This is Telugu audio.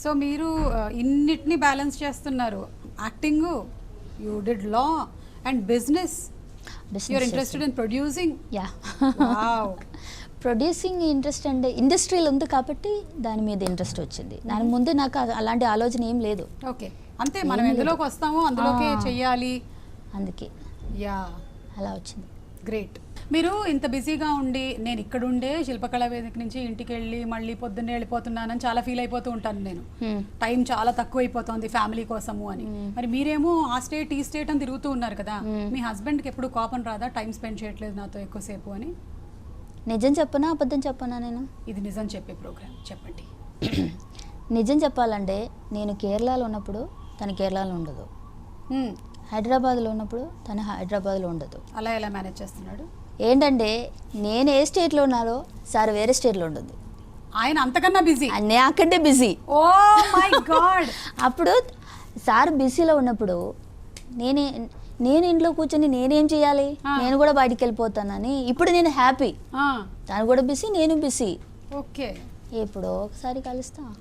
సో మీరు ఇన్నిటిని బ్యాలెన్స్ చేస్తున్నారు, acting, you did law and business, you're interested in producing. Yeah wow. Producing interest అంటే ఇండస్ట్రీలో ఉంది కాబట్టి దాని మీద ఇంట్రెస్ట్ వచ్చింది. దాని ముందు నాకు అలాంటి ఆలోచన ఏం లేదు. ఓకే, అంతే, మనం ఎందులోకి వస్తామో అందులోకే చెయ్యాలి, అందుకే యా, అలా వచ్చింది. గ్రేట్. మీరు ఇంత బిజీగా ఉండి నేను ఇక్కడ ఉండే శిల్పకళా వేదిక నుంచి ఇంటికి వెళ్ళి మళ్ళీ పొద్దున్నే వెళ్ళిపోతున్నానని చాలా ఫీల్ అయిపోతూ ఉంటాను నేను. టైం చాలా తక్కువ అయిపోతుంది ఫ్యామిలీ కోసము అని. మరి మీరేమో ఆ స్టేట్ ఈ స్టేట్ అని తిరుగుతూ ఉన్నారు కదా, మీ హస్బెండ్కి ఎప్పుడు కోపం రాదా టైం స్పెండ్ చేయట్లేదు నాతో ఎక్కువసేపు అని? నిజం చెప్పనా అబద్ధం చెప్పనా? నేను ఇది నిజం చెప్పే ప్రోగ్రామ్, చెప్పండి. నిజం చెప్పాలంటే నేను కేరళలో ఉన్నప్పుడు తను కేరళలో ఉండదు, హైదరాబాద్లో ఉన్నప్పుడు తను హైదరాబాద్లో ఉండదు. అలా ఎలా మేనేజ్ చేస్తున్నాడు? ఏంటంటే నేను ఏ స్టేట్లో ఉన్నారో సార్ వేరే స్టేట్లో ఉండదు. ఆయన అంతకన్నా బిజీ, నాకంటే బిజీ. Oh my god. అప్పుడు సార్ బిజీలో ఉన్నప్పుడు నేను ఇంట్లో కూర్చొని నేనేం చేయాలి, నేను కూడా బయటికి వెళ్ళిపోతానని. ఇప్పుడు నేను హ్యాపీ, తను కూడా బిజీ, నేను బిజీ. ఓకే, ఎప్పుడో ఒకసారి కలుస్తా.